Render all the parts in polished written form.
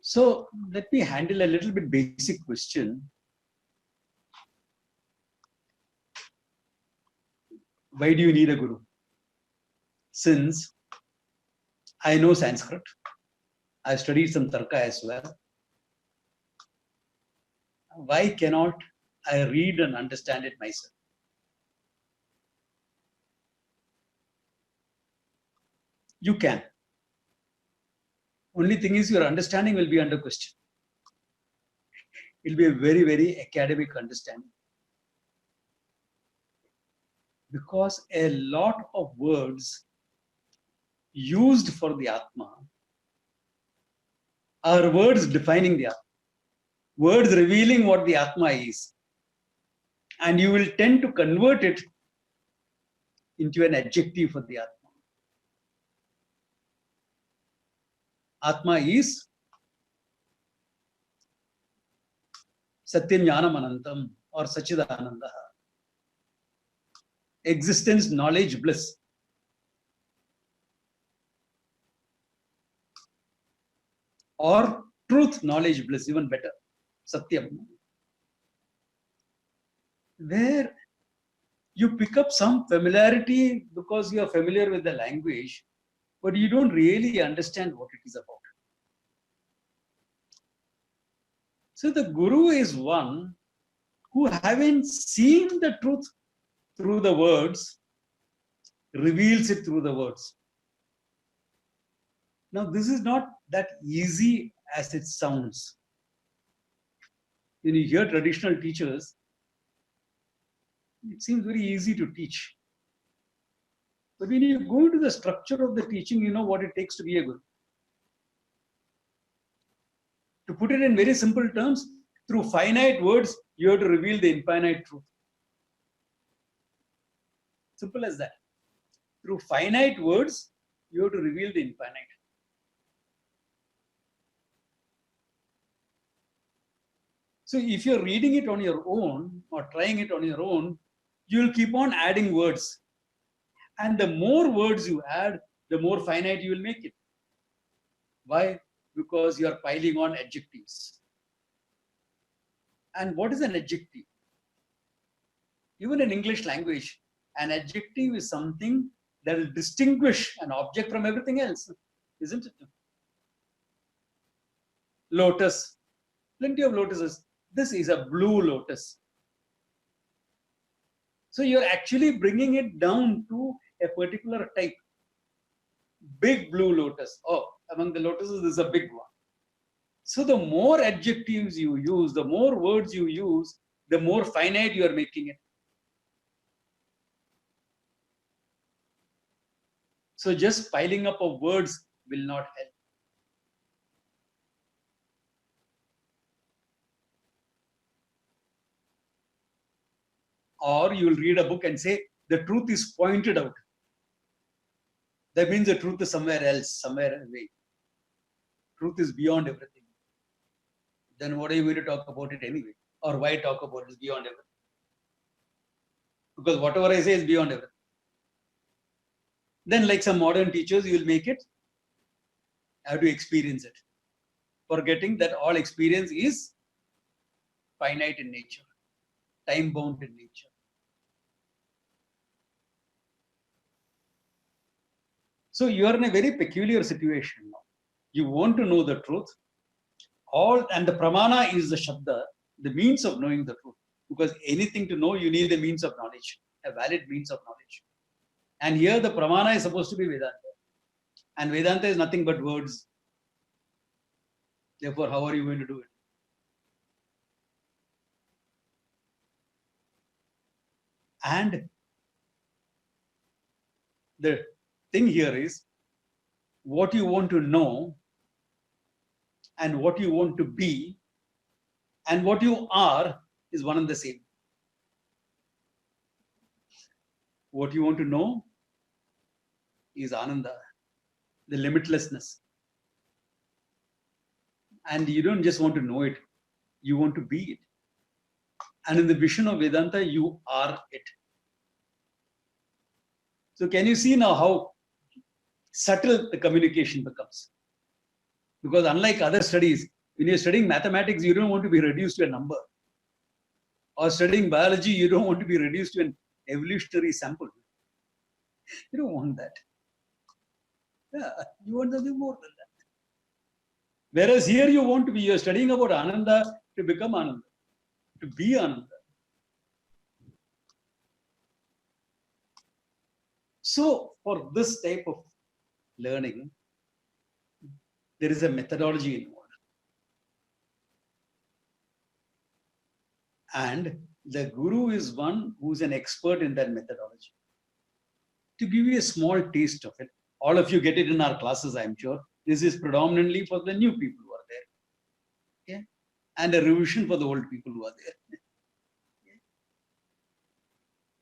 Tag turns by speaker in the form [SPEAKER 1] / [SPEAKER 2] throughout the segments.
[SPEAKER 1] So let me handle a little bit basic question. Why do you need a guru? Since I know Sanskrit, I studied some Tarka as well. Why cannot I read and understand it myself? You can. Only thing is your understanding will be under question. It will be a very, very academic understanding. Because a lot of words used for the Atma are words defining the Atma, words revealing what the Atma is. And you will tend to convert it into an adjective for the Atma. Atma is Satyam Jnanam Anantam or Sachidananda. Existence, knowledge, bliss. Or truth, knowledge, bliss, even better. Satyam. Where you pick up some familiarity because you are familiar with the language, but you don't really understand what it is about. So the Guru is one who, having seen the truth through the words, reveals it through the words. Now, this is not that easy as it sounds. When you hear traditional teachers, it seems very easy to teach. But when you go into the structure of the teaching, you know what it takes to be a Guru. To put it in very simple terms, through finite words, you have to reveal the infinite truth. Simple as that. Through finite words, you have to reveal the infinite. So if you're reading it on your own or trying it on your own, you'll keep on adding words. And the more words you add, the more finite you will make it. Why? Because you're piling on adjectives. And what is an adjective? Even in English language, an adjective is something that will distinguish an object from everything else, isn't it? Lotus, plenty of lotuses. This is a blue lotus. So you're actually bringing it down to a particular type. Big blue lotus. Oh, among the lotuses, this is a big one. So the more adjectives you use, the more words you use, the more finite you are making it. So just piling up of words will not help. Or you will read a book and say, the truth is pointed out. That means the truth is somewhere else, somewhere away. Truth is beyond everything. Then what are you going to talk about it anyway? Or why talk about it? It's beyond everything. Because whatever I say is beyond everything. Then like some modern teachers, you will make it, have to experience it. Forgetting that all experience is finite in nature, time bound in nature. So you are in a very peculiar situation now. You want to know the truth. And the pramana is the shabda, the means of knowing the truth. Because anything to know, you need a means of knowledge, a valid means of knowledge. And here the pramana is supposed to be Vedanta. And Vedanta is nothing but words. Therefore, how are you going to do it? And the thing here is what you want to know and what you want to be and what you are is one and the same. What you want to know is Ananda, the limitlessness. And you don't just want to know it, you want to be it. And in the vision of Vedanta, you are it. So can you see now how subtle the communication becomes? Because unlike other studies, When you're studying mathematics, you don't want to be reduced to a number. Or studying biology, you don't want to be reduced to an evolutionary sample. You don't want that. Yeah, you want something more than that. Whereas here you want to be, you're studying about Ananda to become Ananda, to be Ananda. So for this type of learning, there is a methodology involved. And the guru is one who's an expert in that methodology. To give you a small taste of it, all of you get it in our classes, I'm sure. This is predominantly for the new people who are there. Okay? And a revision for the old people who are there.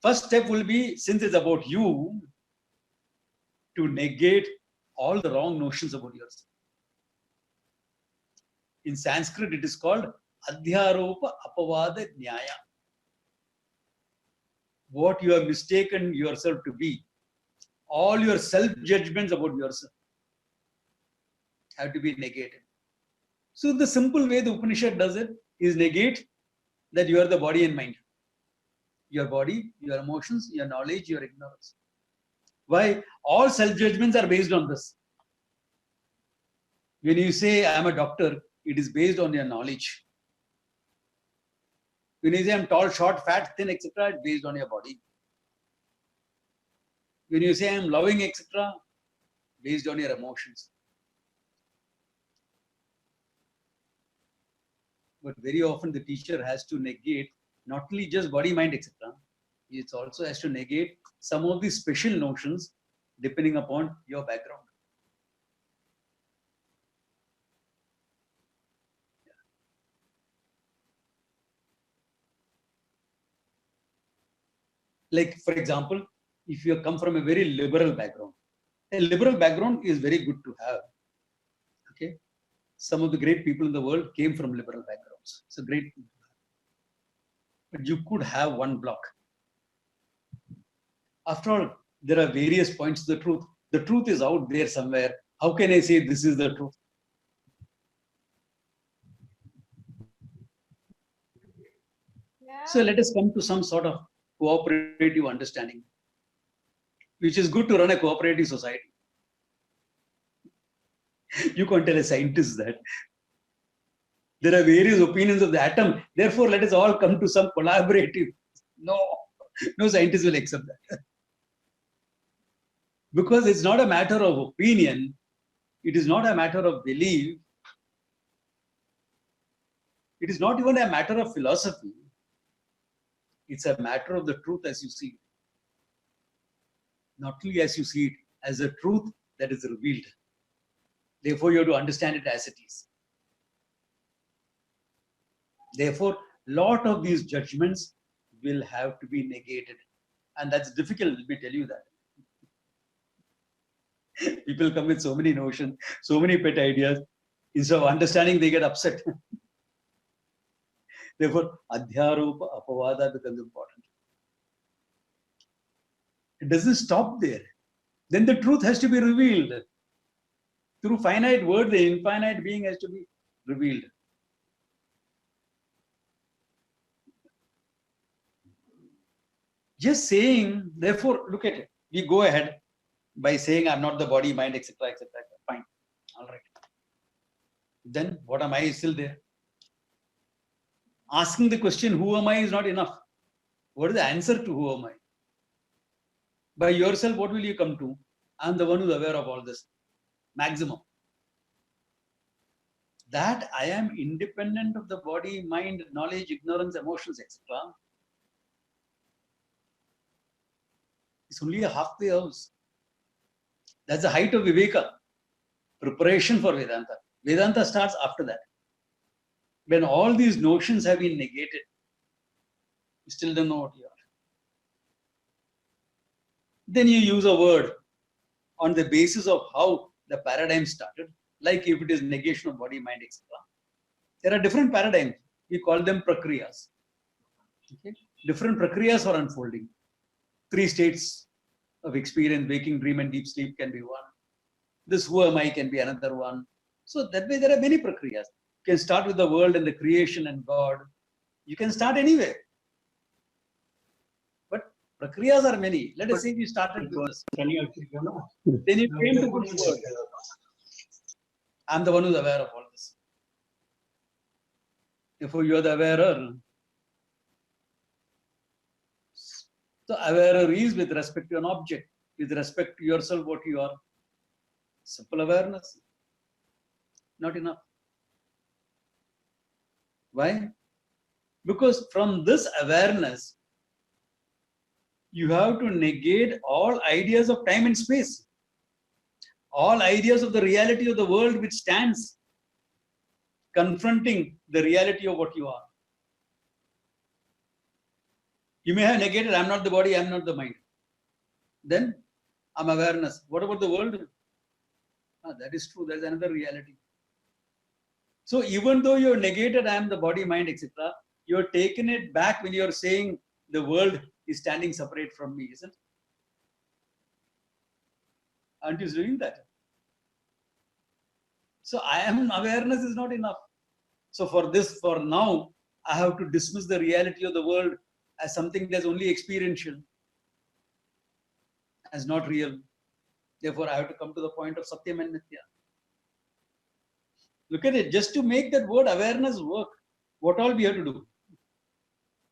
[SPEAKER 1] First step will be, since it's about you, to negate all the wrong notions about yourself. In Sanskrit, it is called Adhyaropa Apavada Nyaya. What you have mistaken yourself to be, all your self-judgments about yourself have to be negated. So the simple way the Upanishad does it is negate that you are the body and mind. Your body, your emotions, your knowledge, your ignorance. Why? All self-judgments are based on this. When you say, I am a doctor, it is based on your knowledge. When you say, I am tall, short, fat, thin, etc., it's based on your body. When you say, I am loving, etc., based on your emotions. But very often the teacher has to negate not only just body, mind, etc. It also has to negate some of these special notions depending upon your background. Like, for example, if you come from a very liberal background, a liberal background is very good to have. Okay. Some of the great people in the world came from liberal backgrounds. It's a great thing to have. But you could have one block. After all, there are various points to the truth. The truth is out there somewhere. How can I say this is the truth? Yeah. So let us come to some sort of cooperative understanding, which is good to run a cooperative society. You can't tell a scientist that. There are various opinions of the atom. Therefore, let us all come to some collaborative. No scientist will accept that. Because it's not a matter of opinion. It is not a matter of belief. It is not even a matter of philosophy. It's a matter of the truth as you see it. Not only as you see it, as a truth that is revealed. Therefore, you have to understand it as it is. Therefore, a lot of these judgments will have to be negated. And that's difficult, let me tell you that. People come with so many notions, so many pet ideas. Instead of understanding, they get upset. Therefore, Adhyaropa Apavada becomes important. It doesn't stop there. Then the truth has to be revealed. Through finite word, the infinite being has to be revealed. Just saying, therefore, look at it. We go ahead by saying, I'm not the body, mind, etc., etc. Fine. All right. Then what am I is still there? Asking the question, who am I, is not enough. What is the answer to who am I? By yourself, what will you come to? I'm the one who's aware of all this. Maximum. That I am independent of the body, mind, knowledge, ignorance, emotions, etc. It's only a halfway house. That's the height of Viveka. Preparation for Vedanta. Vedanta starts after that. When all these notions have been negated, you still don't know what you are. Then you use a word on the basis of how the paradigm started, like if it is negation of body, mind, etc. There are different paradigms. We call them prakriyas. Okay? Different prakriyas are unfolding. 3 states of experience, waking, dream, and deep sleep can be one. This who am I can be another one. So that way there are many prakriyas. can start with the world and the creation and God. You can start anywhere. But prakriyas are many. Let us say you started with this. Then you came to this world. I'm the one who's aware of all this. Therefore, you are the awarer. So, awarer is with respect to an object, with respect to yourself, what you are. Simple awareness. Not enough. Why? Because from this awareness, you have to negate all ideas of time and space, all ideas of the reality of the world which stands confronting the reality of what you are. You may have negated, I'm not the body, I'm not the mind. Then I'm awareness. What about the world? That is true. There's another reality. So even though you're negated, I am the body, mind, etc., you're taken it back when you're saying the world is standing separate from me, isn't it? Aren't you doing that? So I am awareness is not enough. So for now, I have to dismiss the reality of the world as something that's only experiential, as not real. Therefore, I have to come to the point of Satyam and Mithya. Look at it. Just to make that word awareness work, what all we have to do?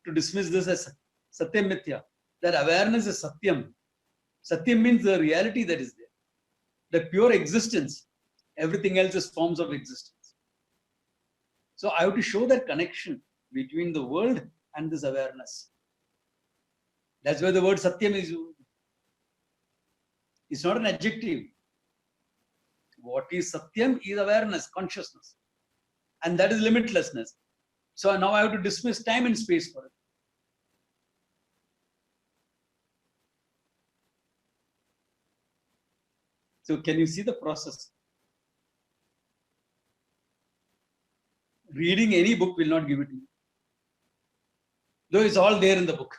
[SPEAKER 1] To dismiss this as Satyam Mithya. That awareness is Satyam. Satyam means the reality that is there. The pure existence. Everything else is forms of existence. So I have to show that connection between the world and this awareness. That's why the word Satyam is used. It's not an adjective. What is Satyam is awareness, consciousness. And that is limitlessness. So now I have to dismiss time and space for it. So can you see the process? Reading any book will not give it to you. Though it's all there in the book.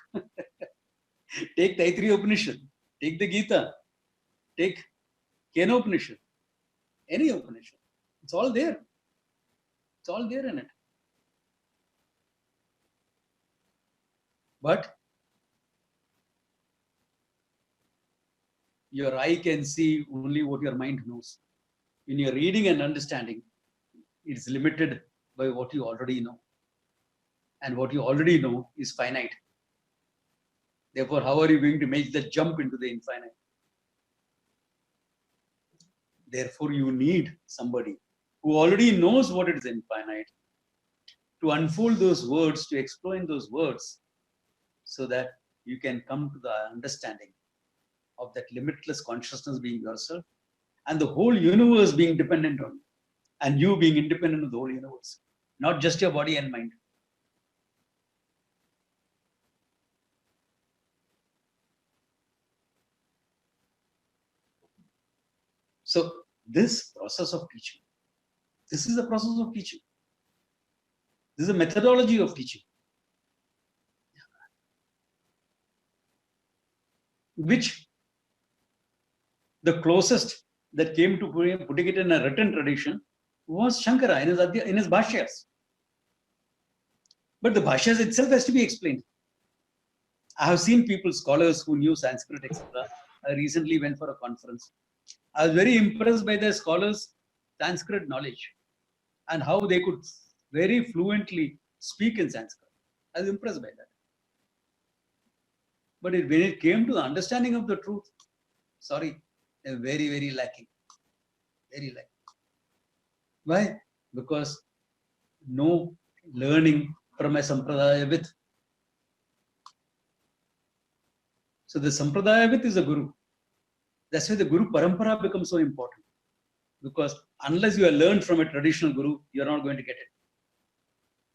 [SPEAKER 1] Take Taittiriya Upanishad, take the Gita, take Kena Upanishad, any Upanishad. It's all there. It's all there in it. But your eye can see only what your mind knows. When you're reading and understanding, it's limited by what you already know. And what you already know is finite. Therefore, how are you going to make that jump into the infinite? Therefore, you need somebody who already knows what is infinite to unfold those words, to explain those words, so that you can come to the understanding of that limitless consciousness being yourself and the whole universe being dependent on you and you being independent of the whole universe, not just your body and mind. So this process of teaching, this is the process of teaching. This is a methodology of teaching, which the closest that came to putting it in a written tradition was Shankara in his Bhashyas. But the Bhashyas itself has to be explained. I have seen people, scholars who knew Sanskrit, etc. I recently went for a conference. I was very impressed by the scholars' Sanskrit knowledge and how they could very fluently speak in Sanskrit. I was impressed by that. But when it came to the understanding of the truth, sorry, they're very, very lacking. Very lacking. Why? Because no learning from a Sampradayavit. So the Sampradayavit is a guru. That's why the Guru Parampara becomes so important. Because unless you have learned from a traditional guru, you're not going to get it.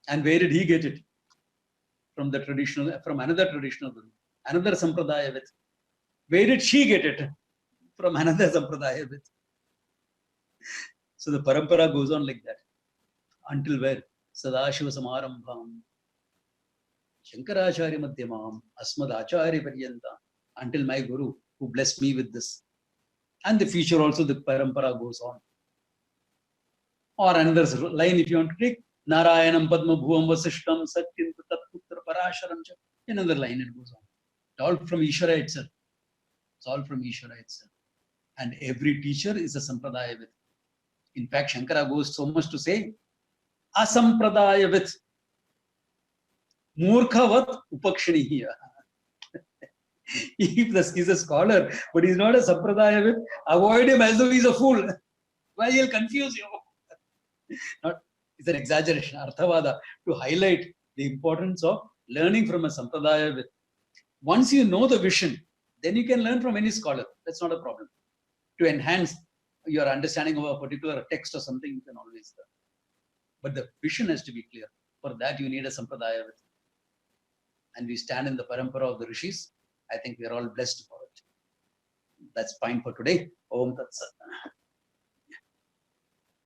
[SPEAKER 1] And where did he get it? From another traditional guru, another Sampradayavit. Where did she get it? From another Sampradayavit. So the Parampara goes on like that. Until where? Sadashiva Samarambham, Shankaracharya Madhyamam, Asmadacharya Paryanta, until my Guru who blessed me with this. And the future also, the Parampara goes on. Or another line, if you want to take, Narayanam Padma Bhuvam Vasishtam Satyam Tatputra Parasharam. Another line, it goes on. It's all from Ishvara itself. It's all from Ishvara itself. And every teacher is a Sampradaya with. In fact, Shankara goes so much to say, Asampradaya with. Murkhavat Upakshiniya. If he's a scholar, but he's not a Sampradaya with, avoid him as though he's a fool. Why he'll confuse you. Not, it's an exaggeration, Arthavada, to highlight the importance of learning from a Sampradaya with. Once you know the vision, then you can learn from any scholar. That's not a problem. To enhance your understanding of a particular text or something, you can always learn. But the vision has to be clear. For that, you need a Sampradaya with. And we stand in the parampara of the Rishis. I think we are all blessed for it. That's fine for today. Om Tat Sat.